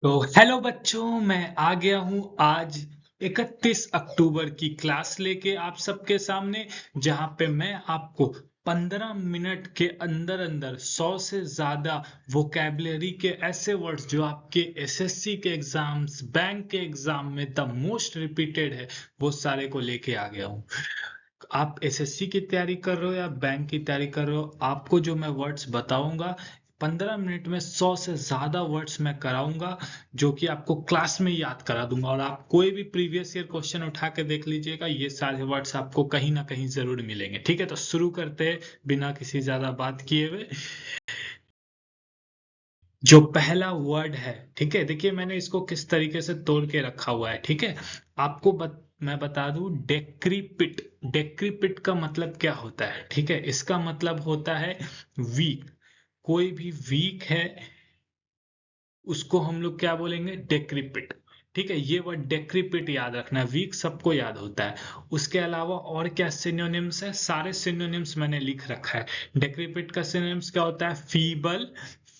तो हेलो बच्चों, मैं आ गया हूँ आज 31 अक्टूबर की क्लास लेके आप सबके सामने, जहाँ पे मैं आपको 15 मिनट के अंदर अंदर 100 से ज्यादा वोकैबुलरी के ऐसे वर्ड्स जो आपके एसएससी के एग्जाम्स, बैंक के एग्जाम में द मोस्ट रिपीटेड है, वो सारे को लेके आ गया हूँ। आप एसएससी की तैयारी कर रहे हो या बैंक की तैयारी कर रहे हो, आपको जो मैं वर्ड्स बताऊंगा 15 मिनट में 100 से ज्यादा वर्ड्स मैं कराऊंगा, जो कि आपको क्लास में याद करा दूंगा। और आप कोई भी प्रीवियस ईयर क्वेश्चन उठा के देख लीजिएगा, ये सारे वर्ड्स आपको कहीं ना कहीं जरूर मिलेंगे। ठीक है, तो शुरू करते हैं बिना किसी ज्यादा बात किए हुए। जो पहला वर्ड है, ठीक है, देखिए मैंने इसको किस तरीके से तोड़ के रखा हुआ है। ठीक है, आपको मैं बता दूं, डेक्रीपिट। डेक्रीपिट का मतलब क्या होता है? ठीक है, इसका मतलब होता है वीक। कोई भी वीक है उसको हम लोग क्या बोलेंगे? डेक्रीपिट। ठीक है, ये वर्ड डेक्रीपिट याद रखना। वीक सबको याद होता है। उसके अलावा और क्या सिनोनिम्स है? सारे सिनोनिम्स मैंने लिख रखा है। डेक्रीपिट का सिनोनिम्स क्या होता है? Feeble,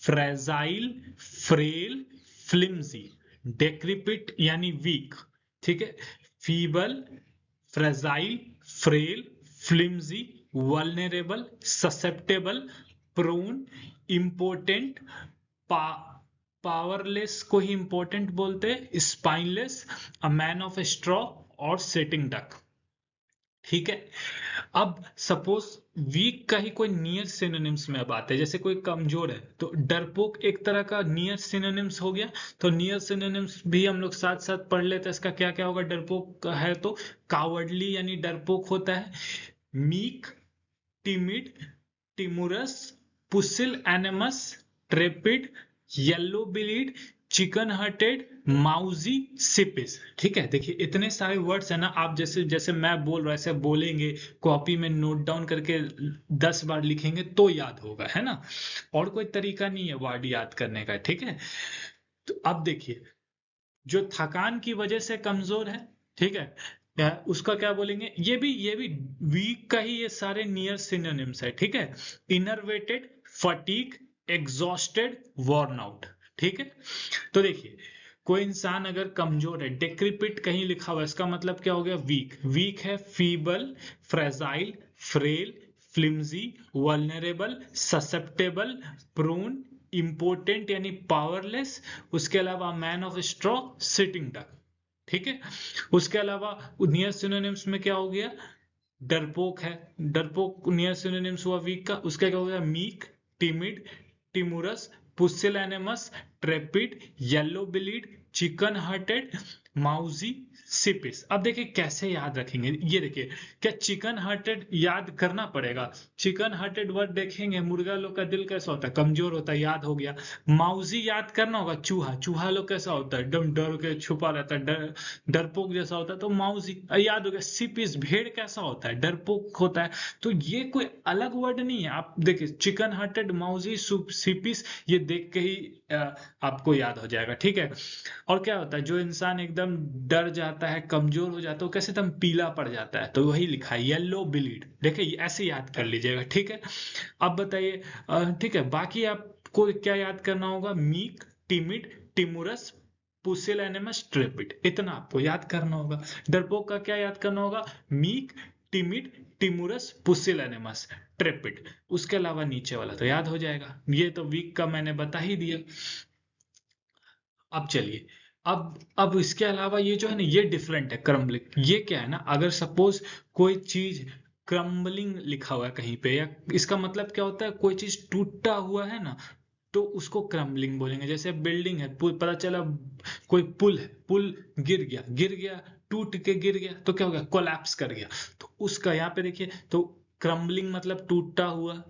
fragile, frail, flimsy. Decrepit यानी वीक। ठीक है, feeble, fragile, frail, flimsy, vulnerable, susceptible, prone, important, powerless को ही इंपॉर्टेंट बोलते हैं, spineless, a man of straw और सिटिंग डक। ठीक है, अब सपोज वीक का ही कोई नियर सिनोनिम्स में अब आते हैं। जैसे कोई कमजोर है तो डरपोक एक तरह का नियर सिनोनिम्स हो गया। तो नियर सिनोनिम्स भी हम लोग साथ साथ पढ़ लेते हैं। इसका क्या क्या होगा? डरपोक है तो कावर्डली यानी डरपोक होता है, meek, timid, timorous, pusillanimous, trepid, yellow bellied, chicken hearted, mousy, सिपिस। ठीक है, देखिए इतने सारे वर्ड्स है ना, आप जैसे जैसे मैं बोल रहा ऐसे बोलेंगे, कॉपी में नोट डाउन करके 10 बार लिखेंगे तो याद होगा, है ना। और कोई तरीका नहीं है वर्ड याद करने का। ठीक है, तो अब देखिए, जो थकान की वजह से कमजोर है, ठीक है, उसका क्या बोलेंगे? ये भी वीक का ही ये सारे नियर सिनोनिम्स है। ठीक है, innervated, fatigue, exhausted, worn out. ठीक है, तो देखिए कोई इंसान अगर कमजोर है, डेक्रिपिट कहीं लिखा हुआ है, इसका मतलब क्या हो गया? वीक। वीक है feeble, fragile, frail, flimsy, vulnerable, susceptible, prone, impotent यानी पावरलेस, उसके अलावा man of straw, sitting duck. ठीक है, उसके अलावा नियर सिनोनिम्स में क्या हो गया? डरपोक है, डरपोक नियर सिनोनिम्स हुआ वीक का। उसका क्या हो गया? Meek, timid, timorous, pusillanimous, trepid, yellow bellied, chicken hearted, mousy, सिपिस। अब देखिए कैसे याद रखेंगे। ये देखिए, क्या चिकन हार्टेड याद करना पड़ेगा? चिकन हार्टेड वर्ड देखेंगे, मुर्गा लोग का दिल कैसा होता है? कमजोर होता है, याद हो गया। माउजी याद करना होगा, चूहा। चूहा लोग कैसा होता है? एकदम डर के छुपा रहता है, डरपोक जैसा होता है, तो माउजी याद हो गया। सिपिस, भेड़ कैसा होता है? डरपोक होता है। तो ये कोई अलग वर्ड नहीं है। आप देखिए, चिकन हार्टेड, माउजी, सिपिस, ये देख के ही आपको याद हो जाएगा। ठीक है, और क्या होता है? जो इंसान एकदम डर जाता है, कमजोर हो जाता है, वो कैसे एकदम पीला पड़ जाता है, तो वही लिखा है, येलो ब्लीड। देखिए ऐसे याद कर लीजिएगा। ठीक है, अब बताइए, ठीक है, बाकी आपको क्या याद करना होगा? मीक, टिमिड, टिमुरस, पुसिलैनिमस, ट्रेपिड, इतना आपको याद करना होगा। डरपोक का क्या याद करना होगा? Meek, timid, timorous, pusillanimous, trepid. उसके अलावा नीचे वाला तो याद हो जाएगा। ये तो वीक का मैंने बता ही दिया। अब चलिए, अब इसके अलावा ये जो है ना, ये डिफरेंट है। क्रम्बलिंग ये क्या है ना, अगर सपोज कोई चीज क्रम्बलिंग लिखा हुआ है कहीं पे, या इसका मतलब क्या होता है? कोई चीज टूटा हुआ है ना, तो उसको क्रम्बलिंग बोलेंगे। जैसे बिल्डिंग है, पुल, पता चला कोई पुल है, पुल गिर गया, गिर गया, टूट के गिर गया, तो क्या हो गया? कोलैप्स कर गया। तो उसका यहाँ पे देखिए, तो क्रम्बलिंग मतलब टूटा हुआ,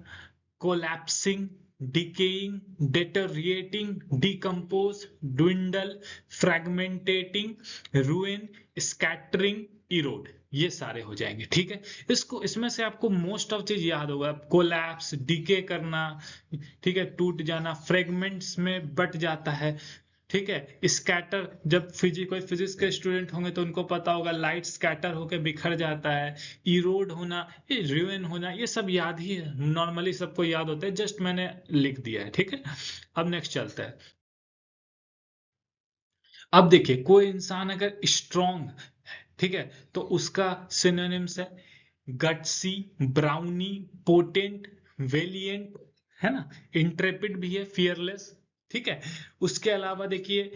collapsing, decaying, deteriorating, decompose, dwindle, fragmentating, ruin, scattering, erode, ये सारे हो जाएंगे। ठीक है, इसको इसमें से आपको मोस्ट ऑफ चीज याद होगा। कोलैप्स, डीके करना, ठीक है, टूट जाना, फ्रेगमेंट्स में बट जाता है। ठीक है, स्कैटर, जब कोई फिजिक्स के स्टूडेंट होंगे तो उनको पता होगा, लाइट स्कैटर होकर बिखर जाता है। इरोड होना, ये ruin होना, ये सब याद ही है, नॉर्मली सबको याद होता है, जस्ट मैंने लिख दिया है। ठीक है, अब नेक्स्ट चलता है। अब देखिए कोई इंसान अगर स्ट्रॉन्ग, ठीक है, तो उसका सिनोनिम्स है गट्सी, ब्राउनी, पोटेंट, वेलिएंट, है ना, इंट्रेपिड भी है, फियरलेस, ठीक है। उसके अलावा देखिए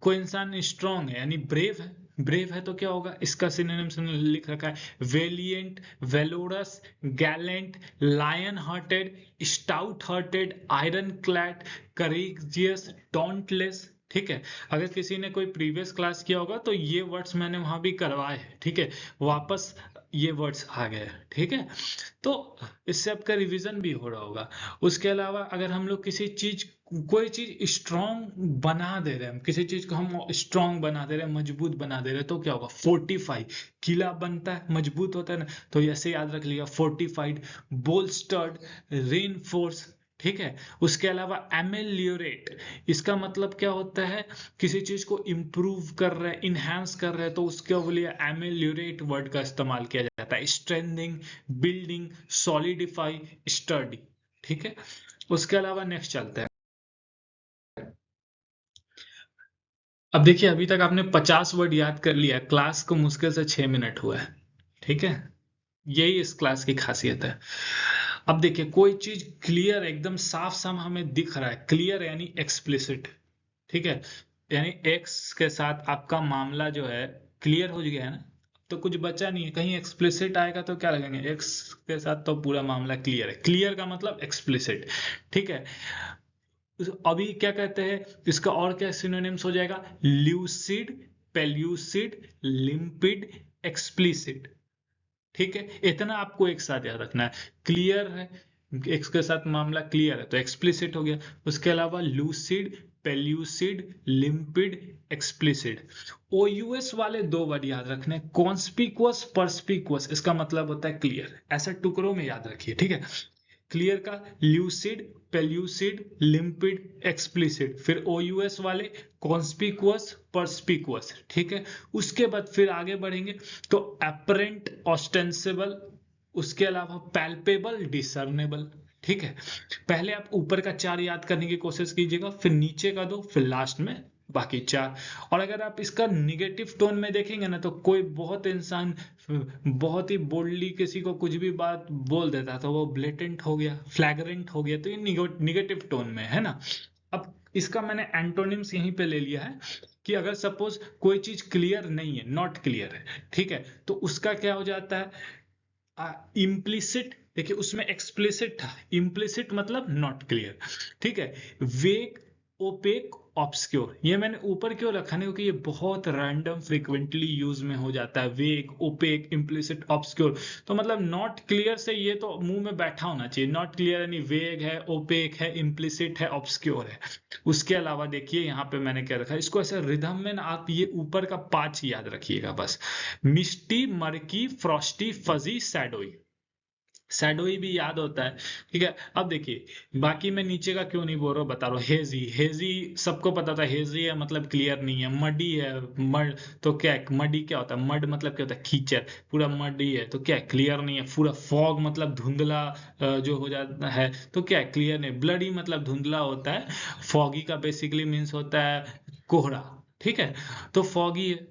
कोई इंसान स्ट्रांग है यानी ब्रेव है, ब्रेव है तो क्या होगा, इसका सिनोनिम्स लिख रखा है valiant, valorous, gallant, lion hearted, stout hearted, iron clad, courageous, dauntless, ठीक है। अगर किसी ने कोई प्रीवियस क्लास किया होगा तो ये वर्ड्स मैंने वहां भी करवाए हैं, ठीक है, वापस ये वर्ड्स आ गए, ठीक है। तो इससे आपका रिवीजन भी हो रहा होगा। उसके अलावा अगर हम लोग किसी चीज, कोई चीज स्ट्रांग बना दे रहे हैं, किसी चीज को हम स्ट्रांग बना दे रहे हैं, मजबूत बना दे रहे हैं, तो क्या होगा, फोर्टिफाई, किला बनता है, मजबूत होता है ना, तो ऐसे याद रख लिया, फोर्टिफाइड, बोल्स्टर्ड, रेनफोर्स, ठीक है। उसके अलावा एमेलियोरेट, इसका मतलब क्या होता है, किसी चीज को इम्प्रूव कर रहे हैं, इनहेंस कर रहे हैं, तो उसके लिए एमेलियोरेट वर्ड का इस्तेमाल किया जाता है। स्ट्रेंथिंग, बिल्डिंग, सॉलिडिफाई, स्टडी, ठीक है। उसके अलावा नेक्स्ट चलते हैं। अब देखिए अभी तक आपने 50 वर्ड याद कर लिया, क्लास को मुश्किल से 6 मिनट हुआ है, ठीक है। यही इस क्लास की खासियत है। अब देखिए कोई चीज क्लियर, एकदम साफ साफ हमें दिख रहा है, क्लियर यानी एक्सप्लिसिट, ठीक है, यानी एक्स के साथ आपका मामला जो है क्लियर हो गया है ना, तो कुछ बचा नहीं है, कहीं एक्सप्लिसिट आएगा तो क्या लगेंगे, एक्स के साथ तो पूरा मामला क्लियर है, क्लियर का मतलब एक्सप्लिसिट, ठीक है। अभी क्या कहते हैं, इसका और क्या सिनोनिम्स हो जाएगा, ल्यूसिड, पेल्यूसिड, लिम्पिड, एक्सप्लिसिट, ठीक है। इतना आपको एक साथ याद रखना है, क्लियर है, एक्स के साथ मामला क्लियर है तो एक्सप्लिसिट हो गया। उसके अलावा लूसिड, पेल्यूसिड, लिम्पिड, एक्सप्लिसिट। ओयूएस वाले दो वर्ड याद रखने, कॉन्स्पिकुअस, परस्पिकुअस, इसका मतलब होता है क्लियर, ऐसा टुकड़ों में याद रखिए, ठीक है। क्लियर का ल्यूसिड, पेल्यूसिड, लिम्पिड, एक्सप्लिसिट, फिर ओयूएस वाले कॉन्स्पिकुअस, परस्पिकुअस, ठीक है। उसके बाद फिर आगे बढ़ेंगे तो अपरेंट, ऑस्टेंसिबल, उसके अलावा पैल्पेबल, डिसर्नेबल, ठीक है। पहले आप ऊपर का 4 याद करने की कोशिश कीजिएगा, फिर नीचे का 2, फिर लास्ट में बाकी 4। और अगर आप इसका निगेटिव टोन में देखेंगे ना, तो कोई बहुत इंसान बहुत ही बोल्डली किसी को कुछ भी बात बोल देता तो वो ब्लेटेंट हो गया, फ्लैग्रेंट हो गया, तो ये निगेटिव टोन में है ना। अब इसका मैंने एंटोनिम्स यहीं पे ले लिया है कि अगर सपोज कोई चीज क्लियर नहीं है, नॉट क्लियर है, ठीक है, तो उसका क्या हो जाता है, इम्प्लिसिट, देखिए उसमें एक्सप्लिसिट था, इम्प्लिसिट मतलब नॉट क्लियर, ठीक है। वेग, ओपेक, ऑब्सक्योर, ये मैंने ऊपर क्यों रखा नहीं, क्योंकि ये बहुत रैंडम फ्रिक्वेंटली यूज में हो जाता है, वेग, ओपेक, इम्प्लिसिट, ऑब्सक्योर, तो मतलब नॉट क्लियर से ये तो मुंह में बैठा होना चाहिए, नॉट क्लियर यानी वेग है, ओपेक है, इम्प्लिसिट है, ऑब्सक्योर है। उसके अलावा देखिए यहाँ पे मैंने क्या रखा है, इसको ऐसे रिदम में ना आप ये ऊपर का 5 याद रखिएगा बस, misty, murky, frosty, fuzzy, shadowy, shadowy भी याद होता है, ठीक है। अब देखिए बाकी मैं नीचे का क्यों नहीं बोल रहा हूँ, बता रहा हूँ, हेजी, हेजी सबको पता था, हेजी है मतलब क्लियर नहीं है, मडी है, मड तो क्या है, मडी क्या होता है, मड मतलब क्या होता है, कीचड़, पूरा मडी है तो क्या है, क्लियर नहीं है। पूरा फॉग मतलब धुंधला जो हो जाता है तो क्या है, क्लियर नहीं। ब्लडी मतलब धुंधला होता है, फॉगी का बेसिकली मीन्स होता है कोहरा, ठीक है। तो फॉगी है,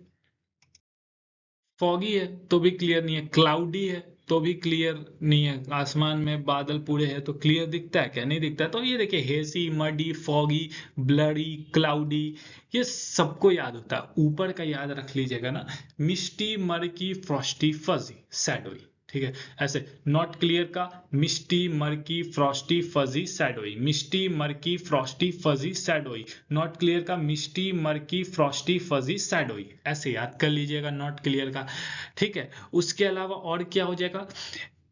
फॉगी है तो भी क्लियर नहीं है, क्लाउडी है तो भी क्लियर नहीं है, आसमान में बादल पूरे हैं तो क्लियर दिखता है क्या, नहीं दिखता है। तो ये देखिए हेसी, मडी, फॉगी, ब्लडी, क्लाउडी, ये सबको याद होता है, ऊपर का याद रख लीजिएगा ना, misty, murky, frosty, fuzzy, shadowy, ठीक है। ऐसे नॉट क्लियर का misty, murky, frosty, fuzzy, shadowy, misty, murky, frosty, fuzzy, shadowy, not clear का misty, murky, frosty, fuzzy, shadowy, ऐसे याद कर लीजिएगा नॉट क्लियर का, ठीक है। उसके अलावा और क्या हो जाएगा,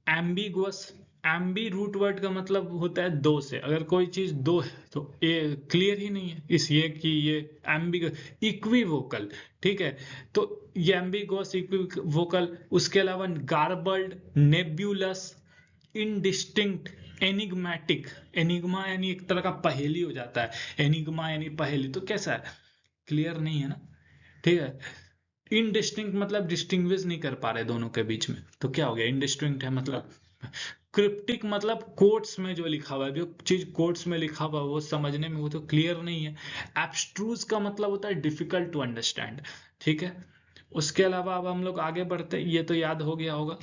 एम्बिगुअस, एम्बी रूट वर्ड का मतलब होता है दो से, अगर कोई चीज दो है तो ये क्लियर ही नहीं है, इस ये कि ये एम्बिग, इक्विवोकल, ठीक है। तो ये एम्बिगुअस, इक्विवोकल। उसके अलावा गार्बल्ड, नेब्यूलस, इनडिस्टिंक्ट, एनिग्मेटिक, एनिग्मा यानी एक तरह का पहेली हो जाता है, एनिग्मा यानी पहेली, तो कैसा है, क्लियर नहीं है ना, ठीक है। इनडिस्टिंक्ट मतलब डिस्टिंग्विश नहीं कर पा रहे दोनों के बीच में, तो क्या हो गया, इनडिस्टिंक्ट है मतलब क्रिप्टिक मतलब कोट्स में जो लिखा हुआ है, जो चीज कोट्स में लिखा हुआ है वो समझने में वो तो क्लियर नहीं है। एब्स्ट्रूज का मतलब होता है डिफिकल्ट टू अंडरस्टैंड, ठीक है। उसके अलावा अब हम लोग आगे बढ़ते हैं, ये तो याद हो गया होगा।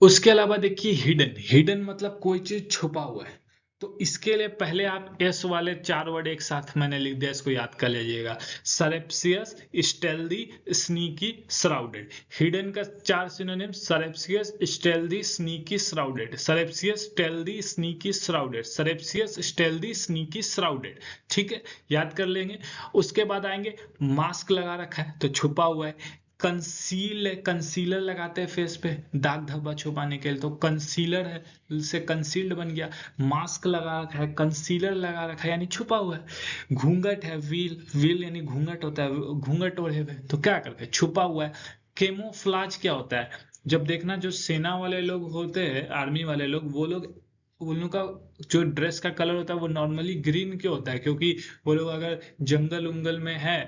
उसके अलावा देखिए हिडन, हिडन मतलब कोई चीज छुपा हुआ है। तो इसके लिए पहले आप एस वाले 4 वर्ड एक साथ मैंने लिख दिया, इसको याद कर लीजिएगा। Surreptitious, stealthy, sneaky, shrouded. Hidden का 4 synonym, surreptitious, stealthy, sneaky, shrouded. Surreptitious, stealthy, sneaky, shrouded. Surreptitious, stealthy, sneaky, shrouded. ठीक है, याद कर लेंगे। उसके बाद आएंगे, मास्क लगा रखा है तो छुपा हुआ है। कंसील, कंसीलर लगाते हैं फेस पे दाग धब्बा छुपाने के लिए, तो कंसीलर है से कंसील्ड बन गया। मास्क लगा रखा है, कंसीलर लगा रखा है यानी छुपा हुआ है। घूंघट है, व्हील, व्हील यानी घूंघट होता है, घूंघट ओढ़े हुए तो क्या करके छुपा हुआ है। केमोफ्लाज क्या होता है, जब देखना जो सेना वाले लोग होते हैं, आर्मी वाले लोग, वो लोग उन लोग का जो ड्रेस का कलर होता है वो नॉर्मली ग्रीन क्यों होता है, क्योंकि वो लोग अगर जंगल उंगल में है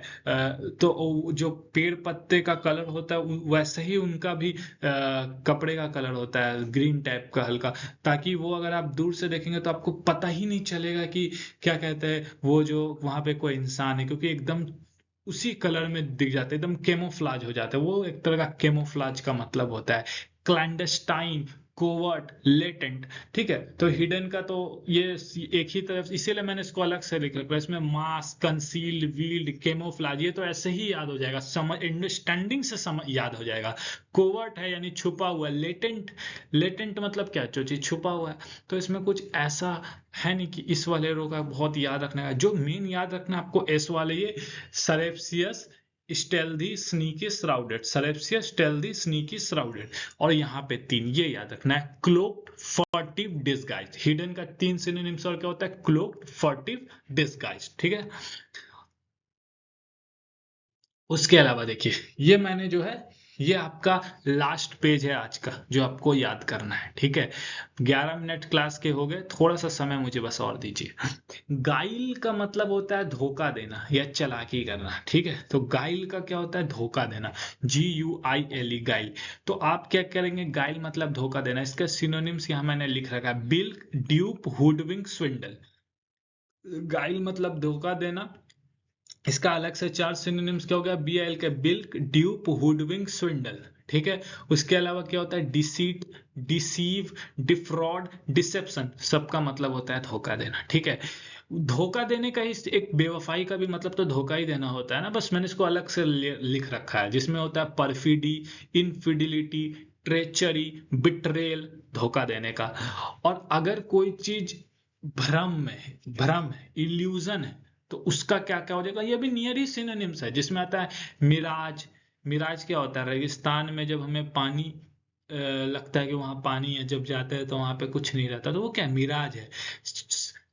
तो जो पेड़ पत्ते का कलर होता है वैसे ही उनका भी कपड़े का कलर होता है, ग्रीन टाइप का हल्का, ताकि वो अगर आप दूर से देखेंगे तो आपको पता ही नहीं चलेगा कि क्या कहते हैं वो जो वहां पे कोई इंसान है, क्योंकि एकदम उसी कलर में दिख जाते हैं, एकदम केमोफ्लाज हो जाते हैं। वो एक तरह का केमोफ्लाज का मतलब होता है। Clandestine, covert, latent. ठीक है, तो हिडन का तो ये एक ही तरफ, इसीलिए मैंने इसको अलग से लिख रखा है। इसमें मास्क, कंसील्ड, वील्ड, केमोफ्लाज, ये तो ऐसे ही याद हो जाएगा, समझ अंडरस्टैंडिंग से समझ याद हो जाएगा। कोवर्ट है यानी छुपा हुआ है। लेटेंट, लेटेंट मतलब क्या, जो चीज छुपा हुआ है। तो इसमें कुछ ऐसा है नहीं कि इस वाले रो का बहुत याद रखने का, जो मेन याद रखना है आपको एस वाले ये, surreptitious, stealthy, sneaky, shrouded. Surreptitious, stealthy, sneaky, shrouded. और यहाँ पे 3 ये याद रखना है, क्लोक्ड, फर्टिव, डिस्गाइज। हिडन का 3 सिनोनिम्स और क्या होता है, क्लोक्ड, फर्टिव, डिस्गाइज। ठीक है। उसके अलावा देखिए, ये मैंने जो है, ये आपका लास्ट पेज है आज का जो आपको याद करना है। ठीक है, 11 मिनट क्लास के हो गए, थोड़ा सा समय मुझे बस और दीजिए। गाइल का मतलब होता है धोखा देना या चालाकी करना। ठीक है, तो गाइल का क्या होता है, धोखा देना। GUILE, गाइल। तो आप क्या करेंगे, गाइल मतलब धोखा देना, इसका सिनोनिम्स यहाँ मैंने लिख रखा है, बिल्क, ड्यूप, हुडविंक, स्विंडल। गाइल मतलब धोखा देना, इसका अलग से 4 सिनोनिम्स क्या हो गया, BIL के, बिल्क, ड्यूप, हुडविंक, स्विंडल। ठीक है। उसके अलावा क्या होता है, डिसीट, डिसीव, डिफ्रॉड, डिसेप्शन, सबका मतलब होता है धोखा देना। ठीक है, धोखा देने का ही एक, बेवफाई का भी मतलब तो धोखा ही देना होता है ना, बस मैंने इसको अलग से लिख रखा है, जिसमें होता है परफिडी, इनफिडिलिटी, ट्रेचरी, बिट्रेल, धोखा देने का। और अगर कोई चीज भ्रम में है, भ्रम है, इल्यूजन है, तो उसका क्या क्या हो जाएगा, ये भी नियर ही सिनोनिम्स है, जिसमें आता है मिराज। मिराज क्या होता है, रेगिस्तान में जब हमें पानी लगता है कि वहां पानी है, जब जाते हैं तो वहां पे कुछ नहीं रहता, तो वो क्या मिराज है।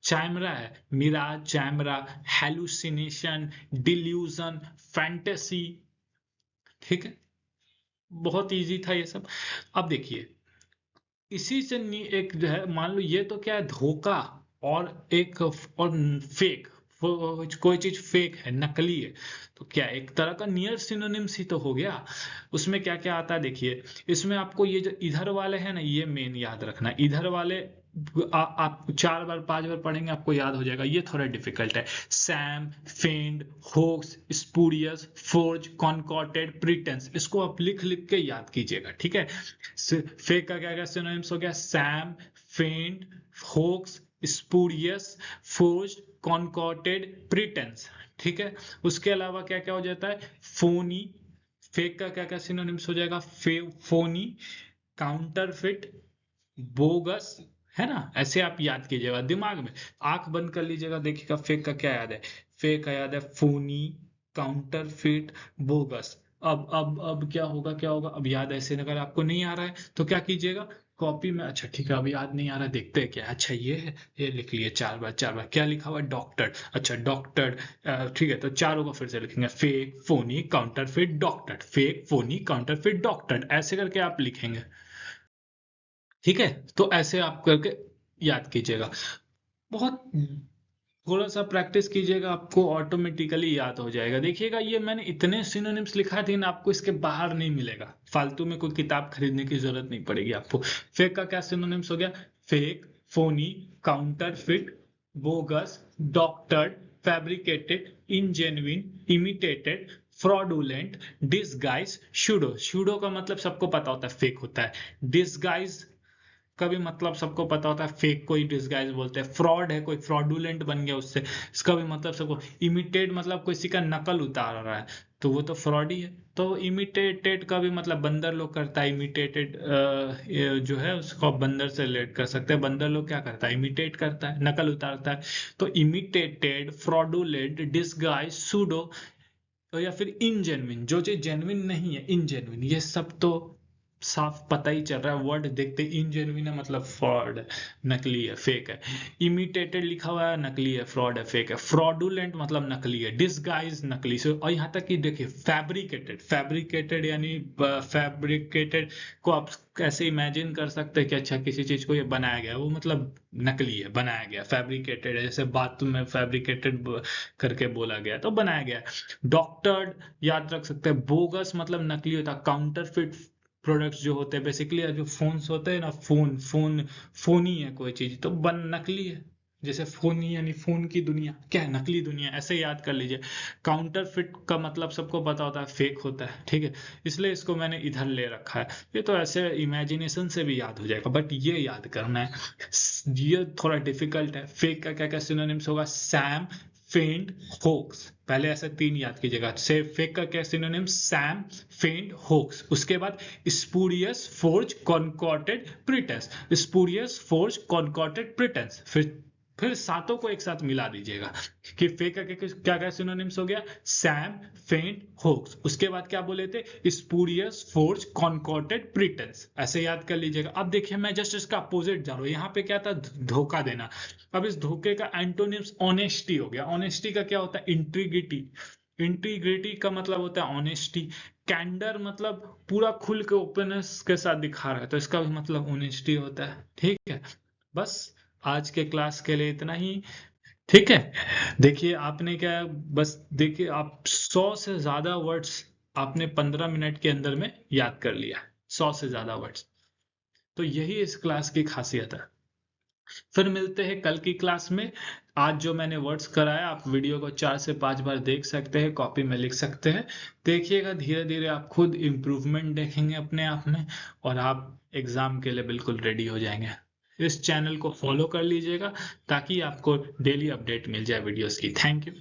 चैमरा है, मिराज, चैमरा, हेलुसिनेशन, डिल्यूजन, फैंटेसी। ठीक है, बहुत इजी था ये सब। अब देखिए, इसी से एक जो है, मान लो ये तो क्या है, धोखा, और एक और फेक, कोई चीज फेक है, नकली है, तो क्या एक तरह का नियर सिनोनिम्स ही तो हो गया। उसमें क्या क्या आता है देखिए, इसमें आपको ये जो इधर वाले हैं ना, ये मेन याद रखना, इधर वाले आप 4 बार 5 बार पढ़ेंगे आपको याद हो जाएगा, ये थोड़ा डिफिकल्ट है। Sham, feigned, hoax, spurious, forge, concocted, pretence, इसको आप लिख लिख के याद कीजिएगा। ठीक है, फेक का क्या क्या सिनोनिम्स हो गया, sham, feigned, hoax, spurious, forged, concocted, pretence. ठीक है, उसके अलावा क्या क्या हो जाता है, फोनी। फेक का क्या क्या सिनोनिम्स हो जाएगा, फोनी, काउंटरफिट, बोगस, है ना। ऐसे आप याद कीजिएगा दिमाग में, आंख बंद कर लीजिएगा, देखिएगा फेक का क्या याद है। फेक का याद है फोनी, काउंटरफिट, बोगस। अब क्या होगा, क्या होगा, अब याद ऐसे अगर आपको नहीं आ रहा है तो क्या कीजिएगा, कॉपी में, अच्छा ठीक है अब याद नहीं आ रहा, देखते हैं क्या है। अच्छा ये है, ये लिख लिए 4 बार 4 बार, क्या लिखा हुआ है, डॉक्टर। अच्छा डॉक्टर, ठीक है, तो चारों को फिर से लिखेंगे, fake, phony, counterfeit, doctor, fake, phony, counterfeit, doctor, ऐसे करके आप लिखेंगे। ठीक है, तो ऐसे आप करके याद कीजिएगा। बहुत थोड़ा सा प्रैक्टिस कीजिएगा, आपको ऑटोमेटिकली याद हो जाएगा। देखिएगा ये मैंने इतने सिनोनिम्स लिखा थे ना, आपको इसके बाहर नहीं मिलेगा, फालतू में कोई किताब खरीदने की जरूरत नहीं पड़ेगी आपको। फेक का क्या सिनोनिम्स हो गया? Fake, phony, counterfeit, bogus, doctored, fabricated, ingenuine, imitated, fraudulent, disguise, pseudo. Pseudo का मतलब सबको पता होता है फेक होता है। डिसगाइज का भी मतलब सबको पता होता है, फेक को ही डिसगाइज बोलते हैं। फ्रॉड है, कोई फ्रॉडुलेंट बन गया उससे, इसका भी मतलब सबको। इमिटेट मतलब किसी का नकल उतार रहा है, तो वो तो फ्रॉड ही है। तो इमिटेटेड का भी मतलब बंदर लोग करता है, इमिटेटेड जो है उसको बंदर से रिलेट कर सकते हैं। बंदर लोग क्या करता है? इमिटेट करता है, नकल उतारता है। तो इमिटेटेड, फ्रॉडुलेंट, डिसगाइज, सूडो, या फिर इनजेन्युइन, जो चीज जेन्युइन नहीं है, इनजेन्युइन, ये सब तो साफ पता ही चल रहा है। वर्ड देखते इनजेन्युइन है मतलब फ्रॉड है, नकली है, फेक है। इमिटेटेड लिखा हुआ है, नकली है, फ्रॉड है, फेक है। फ्रॉडुलेंट मतलब नकली है, डिसगाइज नकली से। और यहाँ तक कि देखिए फैब्रिकेटेड, फैब्रिकेटेड यानी फैब्रिकेटेड को आप कैसे इमेजिन कर सकते हैं कि अच्छा किसी चीज को ये बनाया गया, वो मतलब नकली है, बनाया गया। फैब्रिकेटेड है, जैसे बाथरूम में फैब्रिकेटेड करके बोला गया तो बनाया गया। डॉक्टर्ड याद रख सकते हैं। बोगस मतलब नकली होता है। काउंटरफिट प्रोडक्ट्स जो होते हैं बेसिकली, जो फोन्स होते हैं ना, फोनी है कोई चीज तो नकली है। जैसे फोनी यानी फोन की दुनिया क्या है? नकली दुनिया, ऐसे याद कर लीजिए। काउंटरफिट का मतलब सबको पता होता है, फेक होता है, ठीक है। इसलिए इसको मैंने इधर ले रखा है। ये तो ऐसे इमेजिनेशन से भी याद हो जाएगा, बट ये याद करना है, ये थोड़ा डिफिकल्ट है। फेक का क्या क्या सिनोनिम्स होगा? सैम, फेंट, होक्स। पहले ऐसे तीन याद कीजिएगा। से फेक का क्या सिनोनिम? सैम, फेंट, होक्स। उसके बाद spurious, forge, concocted, pretence. Spurious, forge, concocted, pretence. फिर सातों को एक साथ मिला दीजिएगा कि फेक का क्या क्या सिनोनिम्स हो गया? सैम, फेंट, होक्स। उसके बाद क्या बोले थे? Spurious, forge, concocted, pretence. ऐसे याद कर लीजिएगा। अब देखिए मैं जस्ट इसका अपोजिट जा रहा हूँ। यहाँ पे क्या था? धोखा देना। अब इस धोखे का एंटोनिम्स ऑनेस्टी हो गया। ऑनेस्टी का क्या होता है? इंटीग्रिटी। इंटीग्रिटी का मतलब होता है ऑनेस्टी। कैंडर मतलब पूरा खुल के ओपननेस के साथ दिखा रहा है, तो इसका भी मतलब ऑनेस्टी होता है, ठीक है। बस आज के क्लास के लिए इतना ही, ठीक है। देखिए आपने क्या, बस देखिए आप 100 से ज्यादा वर्ड्स आपने 15 मिनट के अंदर में याद कर लिया। 100 से ज्यादा वर्ड्स, तो यही इस क्लास की खासियत है। फिर मिलते हैं कल की क्लास में। आज जो मैंने वर्ड्स कराया, आप वीडियो को 4 से 5 बार देख सकते हैं, कॉपी में लिख सकते हैं। देखिएगा धीरे धीरे आप खुद इम्प्रूवमेंट देखेंगे अपने आप में, और आप एग्जाम के लिए बिल्कुल रेडी हो जाएंगे। इस चैनल को फॉलो कर लीजिएगा ताकि आपको डेली अपडेट मिल जाए वीडियोस की। Thank you.